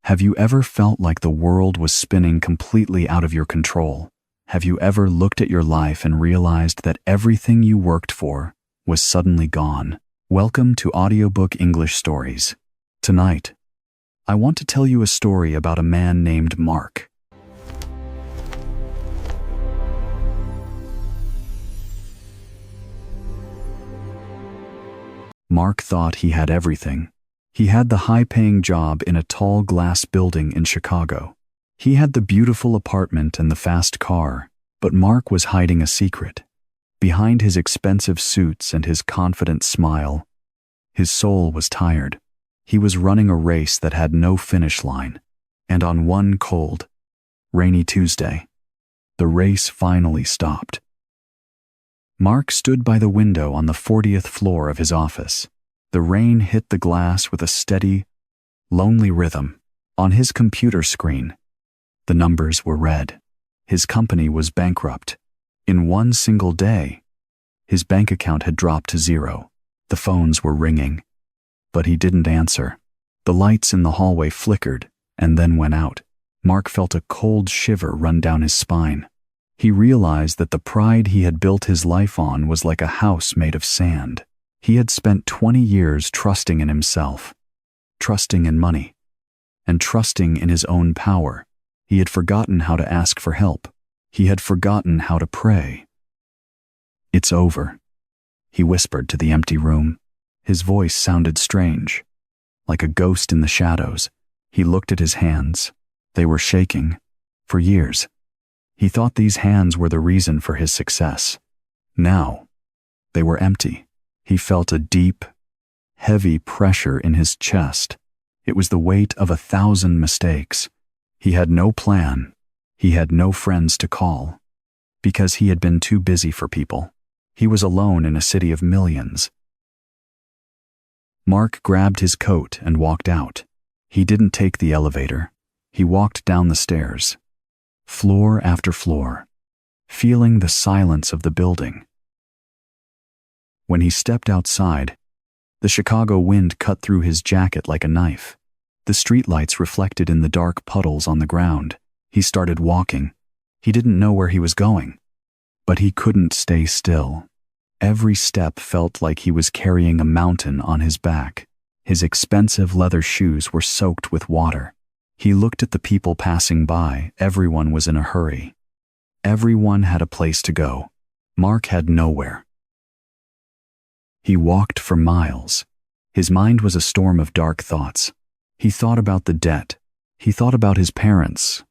Have you ever felt like the world was spinning completely out of your control? Have you ever looked at your life and realized that everything you worked for was suddenly gone? Welcome to Audiobook English Stories. Tonight, I want to tell you a story about a man named Mark. Mark thought he had everything. He had the high-paying job in a tall glass building in Chicago. He had the beautiful apartment and the fast car, but Mark was hiding a secret. Behind his expensive suits and his confident smile, his soul was tired. He was running a race that had no finish line. And on one cold, rainy Tuesday, the race finally stopped. Mark stood by the window on the 40th floor of his office. The rain hit the glass with a steady, lonely rhythm. On his computer screen, the numbers were red. His company was bankrupt. In one single day, his bank account had dropped to zero. The phones were ringing, but he didn't answer. The lights in the hallway flickered and then went out. Mark felt a cold shiver run down his spine. He realized that the pride he had built his life on was like a house made of sand. He had spent 20 years trusting in himself, trusting in money, and trusting in his own power. He had forgotten how to ask for help. He had forgotten how to pray. "It's over," he whispered to the empty room. His voice sounded strange, like a ghost in the shadows. He looked at his hands. They were shaking. For years, he thought these hands were the reason for his success. Now, they were empty. He felt a deep, heavy pressure in his chest. It was the weight of 1,000 mistakes. He had no plan. He had no friends to call, because he had been too busy for people. He was alone in a city of millions. Mark grabbed his coat and walked out. He didn't take the elevator. He walked down the stairs, floor after floor, feeling the silence of the building. When he stepped outside, the Chicago wind cut through his jacket like a knife. The streetlights reflected in the dark puddles on the ground. He started walking. He didn't know where he was going, but he couldn't stay still. Every step felt like he was carrying a mountain on his back. His expensive leather shoes were soaked with water. He looked at the people passing by. Everyone was in a hurry. Everyone had a place to go. Mark had nowhere. He walked for miles. His mind was a storm of dark thoughts. He thought about the debt. He thought about his parents,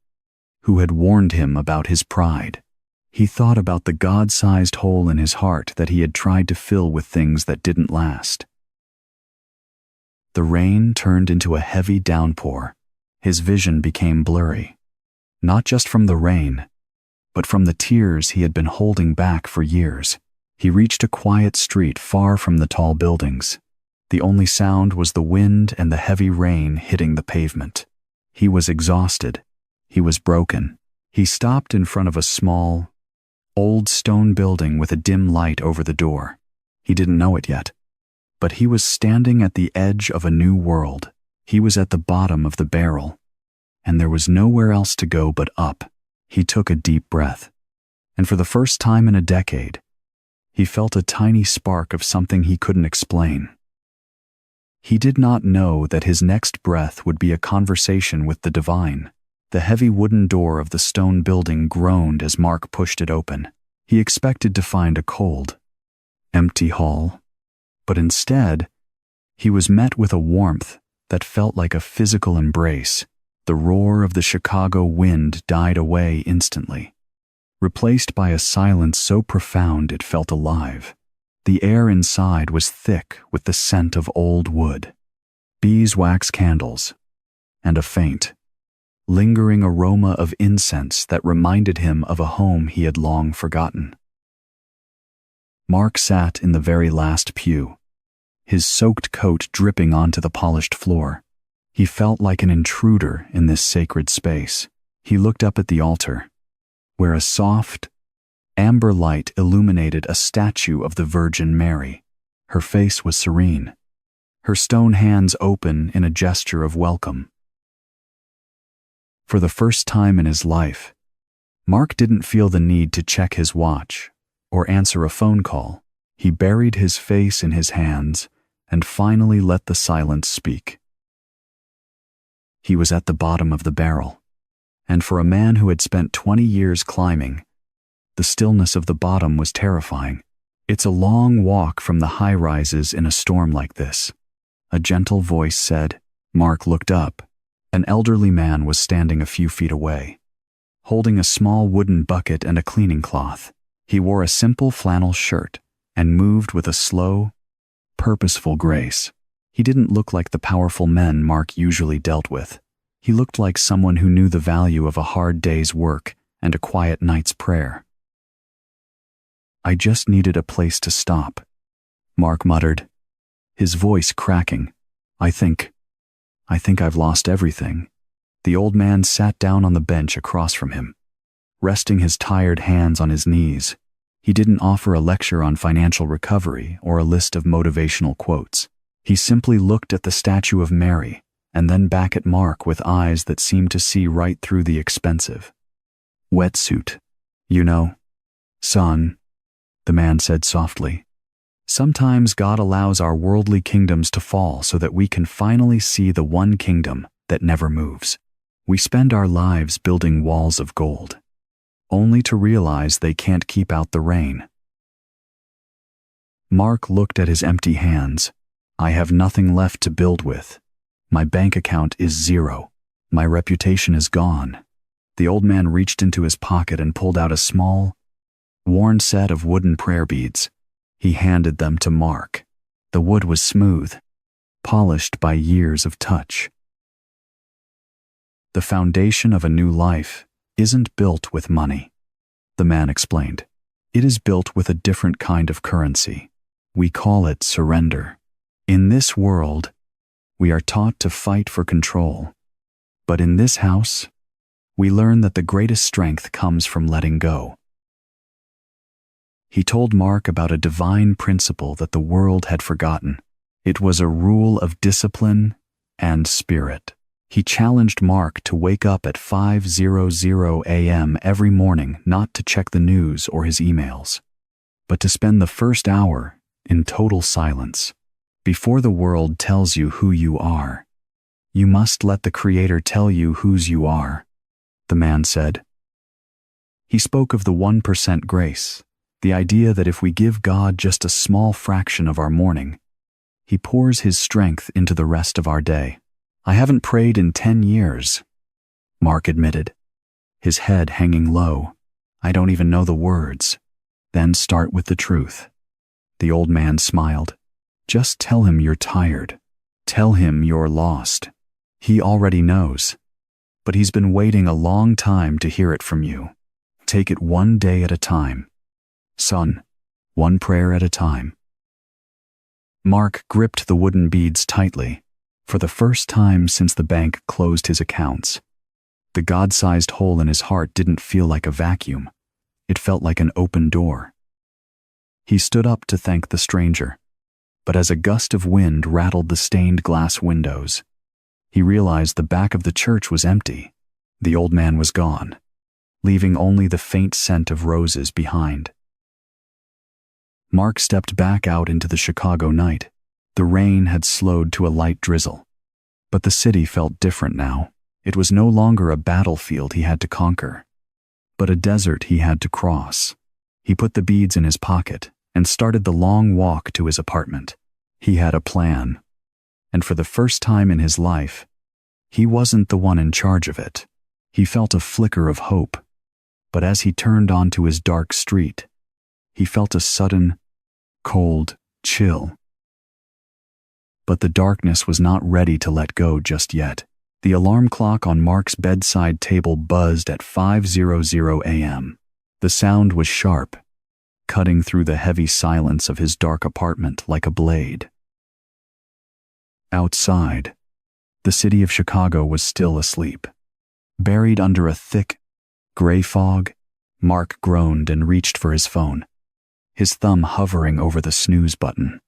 who had warned him about his pride. He thought about the God-sized hole in his heart that he had tried to fill with things that didn't last. The rain turned into a heavy downpour. His vision became blurry, not just from the rain, but from the tears he had been holding back for years. He reached a quiet street far from the tall buildings. The only sound was the wind and the heavy rain hitting the pavement. He was exhausted. He was broken. He stopped in front of a small, old stone building with a dim light over the door. He didn't know it yet, but he was standing at the edge of a new world. He was at the bottom of the barrel, and there was nowhere else to go but up. He took a deep breath, and for the first time in a decade, he felt a tiny spark of something he couldn't explain. He did not know that his next breath would be a conversation with the divine. The heavy wooden door of the stone building groaned as Mark pushed it open. He expected to find a cold, empty hall, but instead, he was met with a warmth that felt like a physical embrace. The roar of the Chicago wind died away instantly, replaced by a silence so profound it felt alive. The air inside was thick with the scent of old wood, beeswax candles, and a faint, lingering aroma of incense that reminded him of a home he had long forgotten. Mark sat in the very last pew, his soaked coat dripping onto the polished floor. He felt like an intruder in this sacred space. He looked up at the altar, where a soft, amber light illuminated a statue of the Virgin Mary. Her face was serene, her stone hands open in a gesture of welcome. For the first time in his life, Mark didn't feel the need to check his watch or answer a phone call. He buried his face in his hands and finally let the silence speak. He was at the bottom of the barrel, and for a man who had spent 20 years climbing, the stillness of the bottom was terrifying. It's a long walk from the high-rises in a storm like this, a gentle voice said. Mark looked up. An elderly man was standing a few feet away, holding a small wooden bucket and a cleaning cloth. He wore a simple flannel shirt and moved with a slow, purposeful grace. He didn't look like the powerful men Mark usually dealt with. He looked like someone who knew the value of a hard day's work and a quiet night's prayer. "I just needed a place to stop," Mark muttered, his voice cracking. I think I've lost everything." The old man sat down on the bench across from him, resting his tired hands on his knees. He didn't offer a lecture on financial recovery or a list of motivational quotes. He simply looked at the statue of Mary and then back at Mark with eyes that seemed to see right through the expensive wetsuit. "You know, son," the man said softly, "sometimes God allows our worldly kingdoms to fall so that we can finally see the one kingdom that never moves. We spend our lives building walls of gold, only to realize they can't keep out the rain." Mark looked at his empty hands. "I have nothing left to build with. My bank account is zero. My reputation is gone." The old man reached into his pocket and pulled out a small, worn set of wooden prayer beads. He handed them to Mark. The wood was smooth, polished by years of touch. "The foundation of a new life isn't built with money," the man explained. "It is built with a different kind of currency. We call it surrender. In this world, we are taught to fight for control. But in this house, we learn that the greatest strength comes from letting go." He told Mark about a divine principle that the world had forgotten. It was a rule of discipline and spirit. He challenged Mark to wake up at 5:00 a.m. every morning, not to check the news or his emails, but to spend the first hour in total silence. Before the world tells you who you are, you must let the Creator tell you whose you are, the man said. He spoke of the 1% grace, the idea that if we give God just a small fraction of our morning, He pours His strength into the rest of our day. "I haven't prayed in 10 years, Mark admitted, his head hanging low. "I don't even know the words." "Then start with the truth." The old man smiled. "Just tell Him you're tired. Tell Him you're lost. He already knows. But He's been waiting a long time to hear it from you. Take it one day at a time. Son, one prayer at a time." Mark gripped the wooden beads tightly. For the first time since the bank closed his accounts, the God-sized hole in his heart didn't feel like a vacuum. It felt like an open door. He stood up to thank the stranger, but as a gust of wind rattled the stained glass windows, he realized the back of the church was empty. The old man was gone, leaving only the faint scent of roses behind. Mark stepped back out into the Chicago night. The rain had slowed to a light drizzle, but the city felt different now. It was no longer a battlefield he had to conquer, but a desert he had to cross. He put the beads in his pocket and started the long walk to his apartment. He had a plan, and for the first time in his life, he wasn't the one in charge of it. He felt a flicker of hope, but as he turned onto his dark street, he felt a sudden, cold chill. But the darkness was not ready to let go just yet. The alarm clock on Mark's bedside table buzzed at 5:00 a.m. The sound was sharp, cutting through the heavy silence of his dark apartment like a blade. Outside, the city of Chicago was still asleep. Buried under a thick, gray fog, Mark groaned and reached for his phone, his thumb hovering over the snooze button.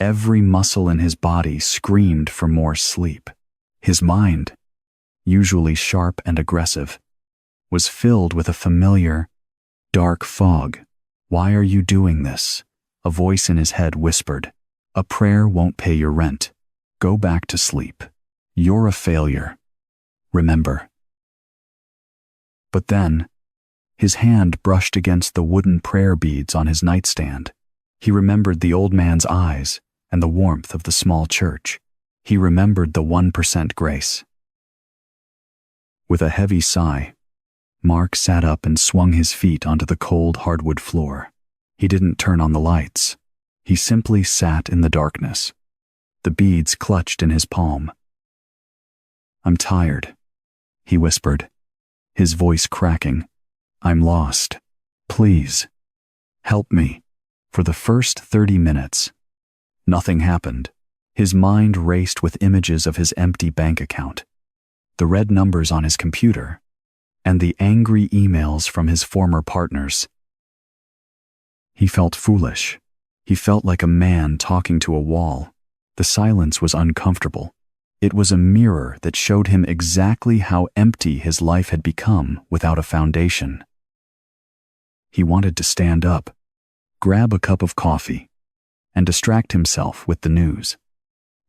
Every muscle in his body screamed for more sleep. His mind, usually sharp and aggressive, was filled with a familiar, dark fog. "Why are you doing this?" a voice in his head whispered. "A prayer won't pay your rent. Go back to sleep. You're a failure. Remember." But then, his hand brushed against the wooden prayer beads on his nightstand. He remembered the old man's eyes and the warmth of the small church. He remembered the 1% grace. With a heavy sigh, Mark sat up and swung his feet onto the cold hardwood floor. He didn't turn on the lights. He simply sat in the darkness, the beads clutched in his palm. "I'm tired," he whispered, his voice cracking. "I'm lost. Please, help me." For the first 30 minutes, nothing happened. His mind raced with images of his empty bank account, the red numbers on his computer, and the angry emails from his former partners. He felt foolish. He felt like a man talking to a wall. The silence was uncomfortable. It was a mirror that showed him exactly how empty his life had become without a foundation. He wanted to stand up, grab a cup of coffee, and distract himself with the news.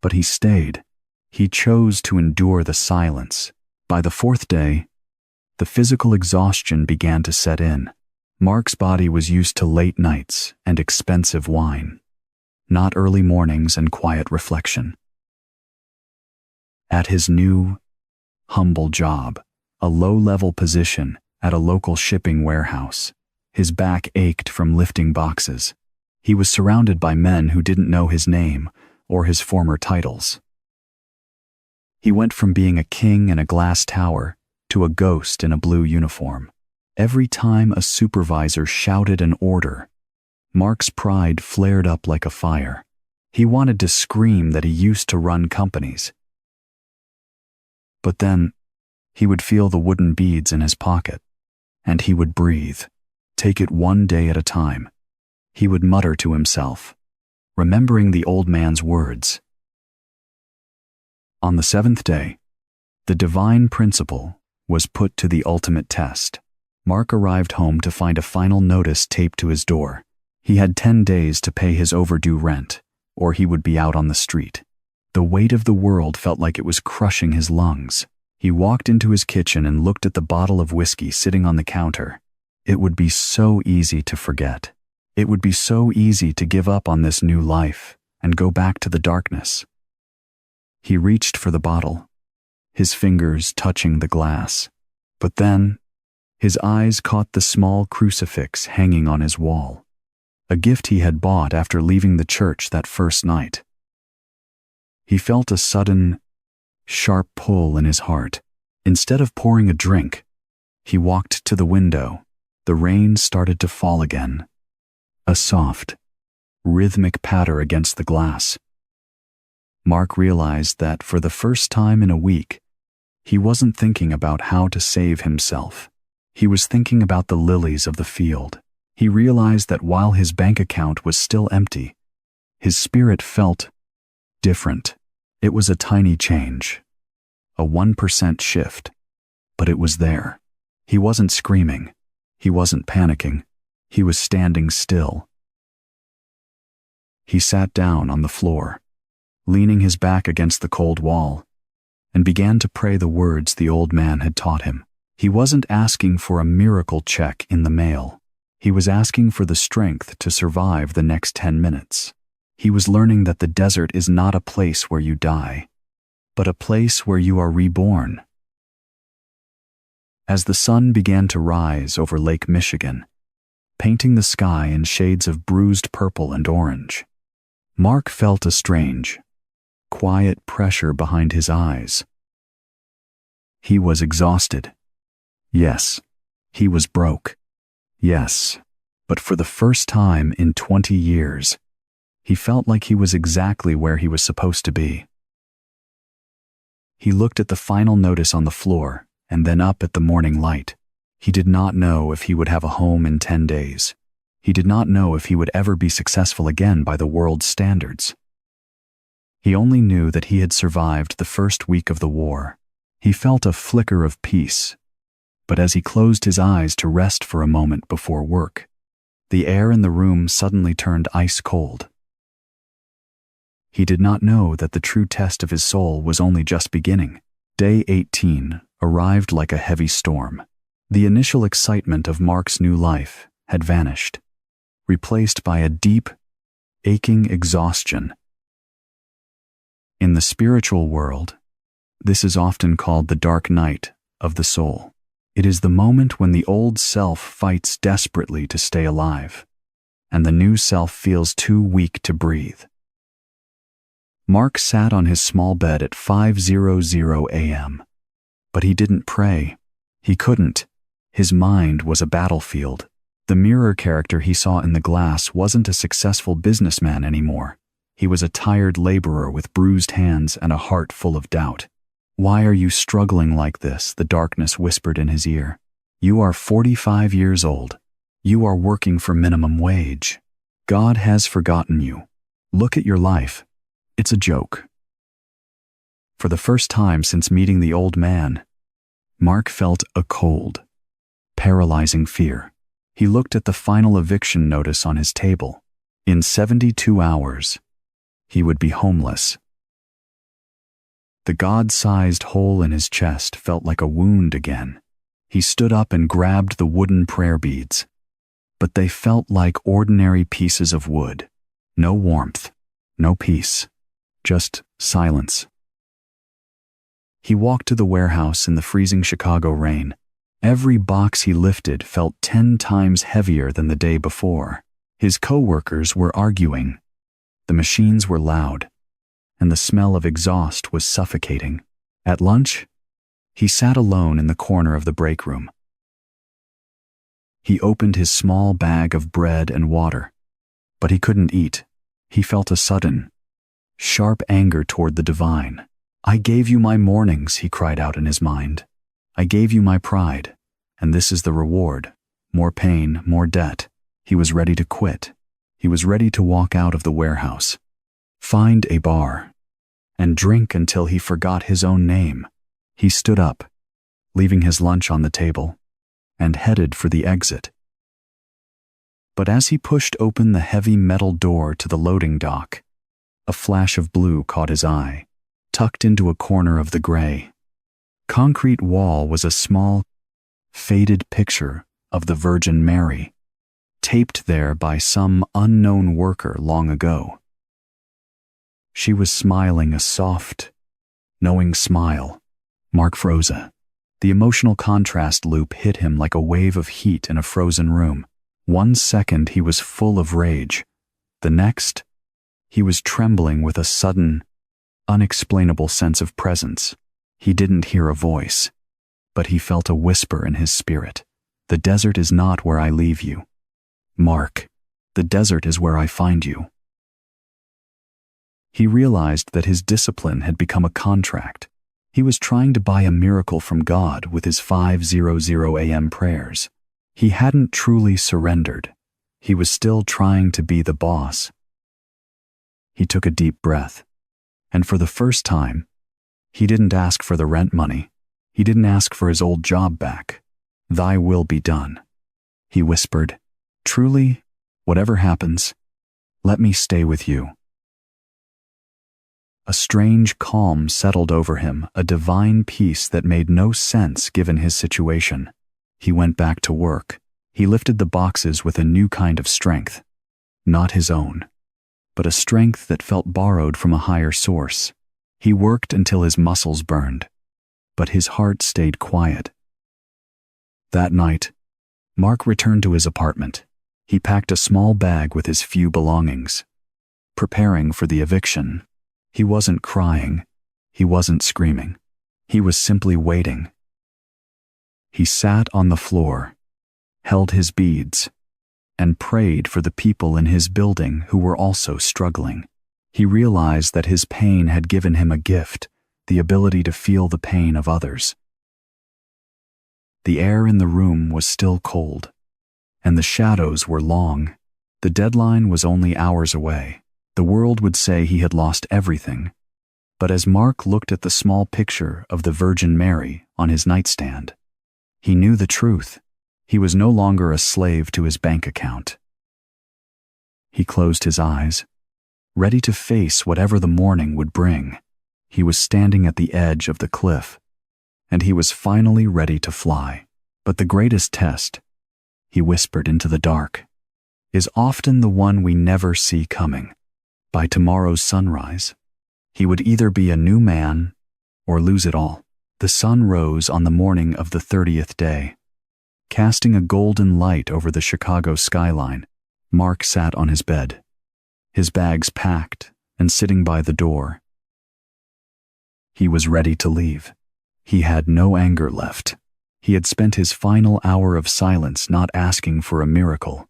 But he stayed. He chose to endure the silence. By the fourth day, the physical exhaustion began to set in. Mark's body was used to late nights and expensive wine, not early mornings and quiet reflection. At his new, humble job, a low-level position at a local shipping warehouse, his back ached from lifting boxes. He was surrounded by men who didn't know his name or his former titles. He went from being a king in a glass tower to a ghost in a blue uniform. Every time a supervisor shouted an order, Mark's pride flared up like a fire. He wanted to scream that he used to run companies. But then, he would feel the wooden beads in his pocket, and he would breathe, take it one day at a time. He would mutter to himself, remembering the old man's words. On the seventh day, the divine principle was put to the ultimate test. Mark arrived home to find a final notice taped to his door. He had 10 days to pay his overdue rent, or he would be out on the street. The weight of the world felt like it was crushing his lungs. He walked into his kitchen and looked at the bottle of whiskey sitting on the counter. It would be so easy to forget. It would be so easy to give up on this new life and go back to the darkness. He reached for the bottle, his fingers touching the glass. But then, his eyes caught the small crucifix hanging on his wall, a gift he had bought after leaving the church that first night. He felt a sudden, sharp pull in his heart. Instead of pouring a drink, he walked to the window. The rain started to fall again, a soft, rhythmic patter against the glass. Mark realized that for the first time in a week, he wasn't thinking about how to save himself. He was thinking about the lilies of the field. He realized that while his bank account was still empty, his spirit felt different. It was a tiny change, a 1% shift, but it was there. He wasn't screaming. He wasn't panicking. He was standing still. He sat down on the floor, leaning his back against the cold wall, and began to pray the words the old man had taught him. He wasn't asking for a miracle check in the mail. He was asking for the strength to survive the next 10 minutes. He was learning that the desert is not a place where you die, but a place where you are reborn. As the sun began to rise over Lake Michigan, painting the sky in shades of bruised purple and orange, Mark felt a strange, quiet pressure behind his eyes. He was exhausted. Yes, he was broke. Yes, but for the first time in 20 years, he felt like he was exactly where he was supposed to be. He looked at the final notice on the floor and then up at the morning light. He did not know if he would have a home in 10 days. He did not know if he would ever be successful again by the world's standards. He only knew that he had survived the first week of the war. He felt a flicker of peace, but as he closed his eyes to rest for a moment before work, the air in the room suddenly turned ice cold. He did not know that the true test of his soul was only just beginning. Day 18 arrived like a heavy storm. The initial excitement of Mark's new life had vanished, replaced by a deep, aching exhaustion. In the spiritual world, this is often called the dark night of the soul. It is the moment when the old self fights desperately to stay alive, and the new self feels too weak to breathe. Mark sat on his small bed at 5:00 a.m., but he didn't pray. He couldn't. His mind was a battlefield. The mirror character he saw in the glass wasn't a successful businessman anymore. He was a tired laborer with bruised hands and a heart full of doubt. "Why are you struggling like this?" the darkness whispered in his ear. "You are 45 years old. You are working for minimum wage. God has forgotten you. Look at your life. It's a joke." For the first time since meeting the old man, Mark felt a cold, paralyzing fear. He looked at the final eviction notice on his table. In 72 hours, he would be homeless. The God-sized hole in his chest felt like a wound again. He stood up and grabbed the wooden prayer beads, but they felt like ordinary pieces of wood. No warmth, no peace, just silence. He walked to the warehouse in the freezing Chicago rain. Every box he lifted felt 10 times heavier than the day before. His co-workers were arguing. The machines were loud, and the smell of exhaust was suffocating. At lunch, he sat alone in the corner of the break room. He opened his small bag of bread and water, but he couldn't eat. He felt a sudden, sharp anger toward the divine. "I gave you my mornings," he cried out in his mind. "I gave you my pride, and this is the reward. More pain, more debt." He was ready to quit. He was ready to walk out of the warehouse, find a bar, and drink until he forgot his own name. He stood up, leaving his lunch on the table, and headed for the exit. But as he pushed open the heavy metal door to the loading dock, a flash of blue caught his eye. Tucked into a corner of the gray concrete wall was a small, faded picture of the Virgin Mary, taped there by some unknown worker long ago. She was smiling a soft, knowing smile. Mark froze. The emotional contrast loop hit him like a wave of heat in a frozen room. 1 second he was full of rage. The next, he was trembling with a sudden, unexplainable sense of presence. He didn't hear a voice, but he felt a whisper in his spirit. "The desert is not where I leave you, Mark. The desert is where I find you." He realized that his discipline had become a contract. He was trying to buy a miracle from God with his 5:00 a.m. prayers. He hadn't truly surrendered. He was still trying to be the boss. He took a deep breath. And for the first time, he didn't ask for the rent money. He didn't ask for his old job back. "Thy will be done," he whispered. "Truly, whatever happens, let me stay with you." A strange calm settled over him, a divine peace that made no sense given his situation. He went back to work. He lifted the boxes with a new kind of strength. Not his own, but a strength that felt borrowed from a higher source. He worked until his muscles burned, but his heart stayed quiet. That night, Mark returned to his apartment. He packed a small bag with his few belongings, preparing for the eviction. He wasn't crying. He wasn't screaming. He was simply waiting. He sat on the floor, held his beads, and prayed for the people in his building who were also struggling. He realized that his pain had given him a gift, the ability to feel the pain of others. The air in the room was still cold, and the shadows were long. The deadline was only hours away. The world would say he had lost everything, But as Mark looked at the small picture of the Virgin Mary on his nightstand, he knew the truth. He was no longer a slave to his bank account. He closed his eyes, ready to face whatever the morning would bring. He was standing at the edge of the cliff, and he was finally ready to fly. But the greatest test, he whispered into the dark, is often the one we never see coming. By tomorrow's sunrise, he would either be a new man or lose it all. The sun rose on the morning of the 30th day, casting a golden light over the Chicago skyline. Mark sat on his bed, his bags packed and sitting by the door. He was ready to leave. He had no anger left. He had spent his final hour of silence not asking for a miracle,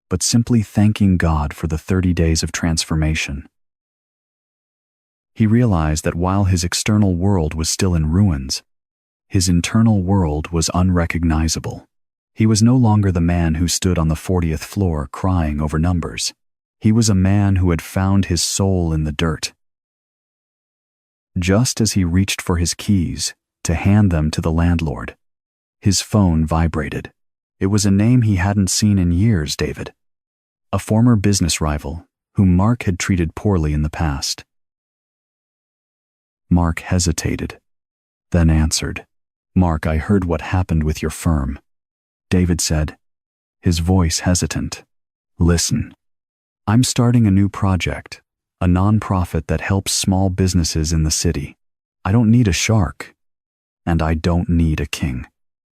but simply thanking God for the 30 days of transformation. He realized that while his external world was still in ruins, his internal world was unrecognizable. He was no longer the man who stood on the 40th floor crying over numbers. He was a man who had found his soul in the dirt. Just as he reached for his keys to hand them to the landlord, his phone vibrated. It was a name he hadn't seen in years, David, a former business rival whom Mark had treated poorly in the past. Mark hesitated, then answered. "Mark, I heard what happened with your firm," David said, his voice hesitant. "Listen, I'm starting a new project, a nonprofit that helps small businesses in the city. I don't need a shark, and I don't need a king.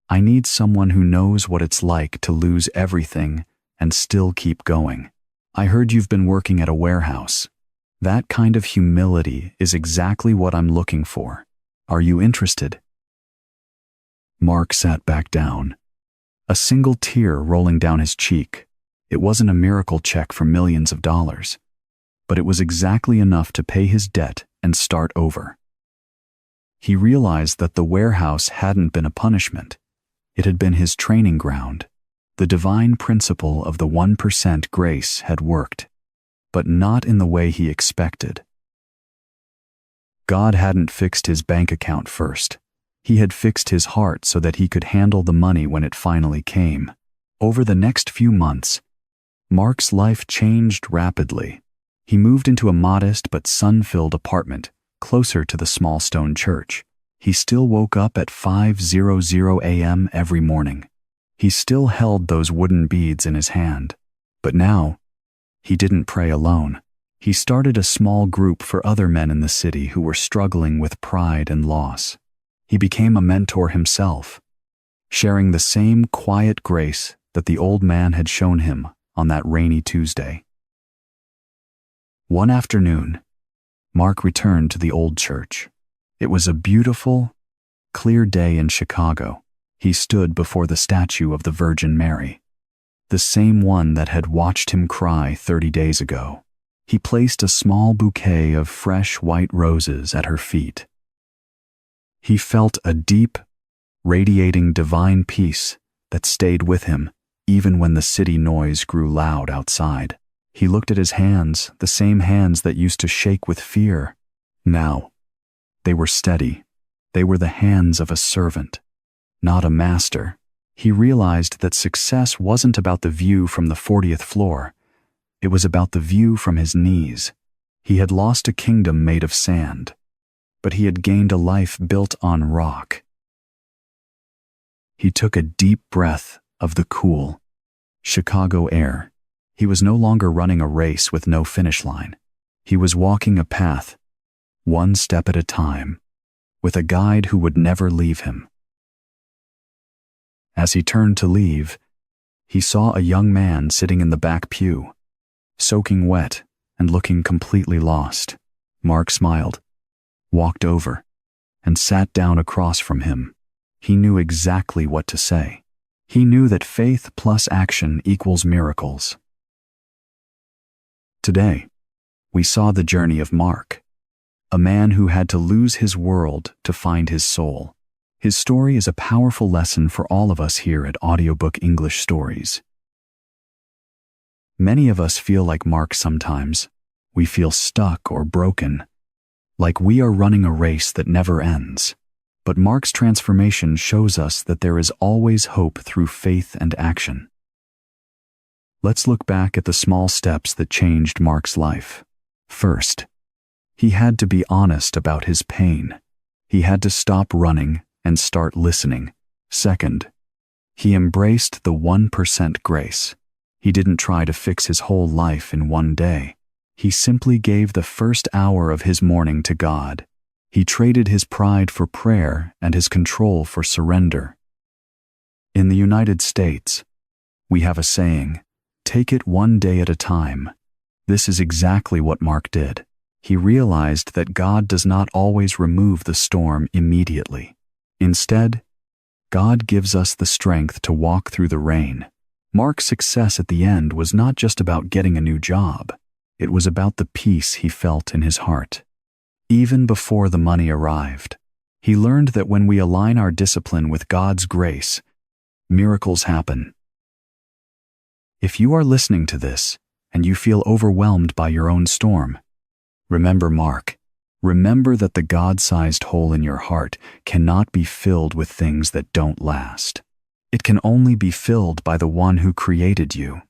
I need someone who knows what it's like to lose everything and still keep going. I heard you've been working at a warehouse. That kind of humility is exactly what I'm looking for. Are you interested?" Mark sat back down, a single tear rolling down his cheek. It wasn't a miracle check for millions of dollars, but it was exactly enough to pay his debt and start over. He realized that the warehouse hadn't been a punishment. It had been his training ground. The divine principle of the 1% grace had worked, but not in the way he expected. God hadn't fixed his bank account first. He had fixed his heart so that he could handle the money when it finally came. Over the next few months, Mark's life changed rapidly. He moved into a modest but sun-filled apartment closer to the small stone church. He still woke up at 5:00 a.m. every morning. He still held those wooden beads in his hand. But now, he didn't pray alone. He started a small group for other men in the city who were struggling with pride and loss. He became a mentor himself, sharing the same quiet grace that the old man had shown him on that rainy Tuesday. One afternoon, Mark returned to the old church. It was a beautiful, clear day in Chicago. He stood before the statue of the Virgin Mary, the same one that had watched him cry 30 days ago. He placed a small bouquet of fresh white roses at her feet. He felt a deep, radiating divine peace that stayed with him even when the city noise grew loud outside. He looked at his hands, the same hands that used to shake with fear. Now, they were steady. They were the hands of a servant, not a master. He realized that success wasn't about the view from the 40th floor. It was about the view from his knees. He had lost a kingdom made of sand, but he had gained a life built on rock. He took a deep breath of the cool, Chicago air. He was no longer running a race with no finish line. He was walking a path, one step at a time, with a guide who would never leave him. As he turned to leave, he saw a young man sitting in the back pew, soaking wet and looking completely lost. Mark smiled, walked over, and sat down across from him. He knew exactly what to say. He knew that faith plus action equals miracles. Today, we saw the journey of Mark, a man who had to lose his world to find his soul. His story is a powerful lesson for all of us here at Audiobook English Stories. Many of us feel like Mark sometimes. We feel stuck or broken, like we are running a race that never ends. But Mark's transformation shows us that there is always hope through faith and action. Let's look back at the small steps that changed Mark's life. First, he had to be honest about his pain. He had to stop running and start listening. Second, he embraced the 1% grace. He didn't try to fix his whole life in one day. He simply gave the first hour of his morning to God. He traded his pride for prayer and his control for surrender. In the United States, we have a saying, "Take it one day at a time." This is exactly what Mark did. He realized that God does not always remove the storm immediately. Instead, God gives us the strength to walk through the rain. Mark's success at the end was not just about getting a new job. It was about the peace he felt in his heart. Even before the money arrived, he learned that when we align our discipline with God's grace, miracles happen. If you are listening to this and you feel overwhelmed by your own storm, remember Mark. Remember that the God-sized hole in your heart cannot be filled with things that don't last. It can only be filled by the one who created you.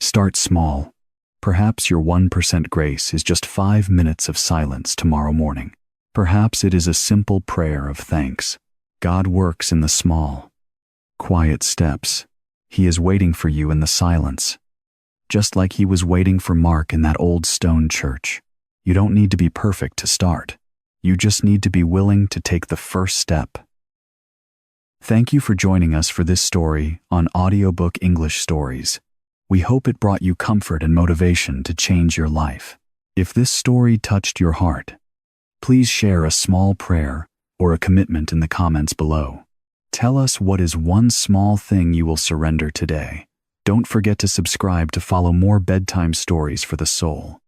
Start small. Perhaps your 1% grace is just 5 minutes of silence tomorrow morning. Perhaps it is a simple prayer of thanks. God works in the small, quiet steps. He is waiting for you in the silence, just like he was waiting for Mark in that old stone church. You don't need to be perfect to start. You just need to be willing to take the first step. Thank you for joining us for this story on Audiobook English Stories. We hope it brought you comfort and motivation to change your life. If this story touched your heart, please share a small prayer or a commitment in the comments below. Tell us what is one small thing you will surrender today. Don't forget to subscribe to follow more bedtime stories for the soul.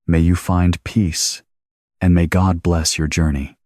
May you find peace, and may God bless your journey.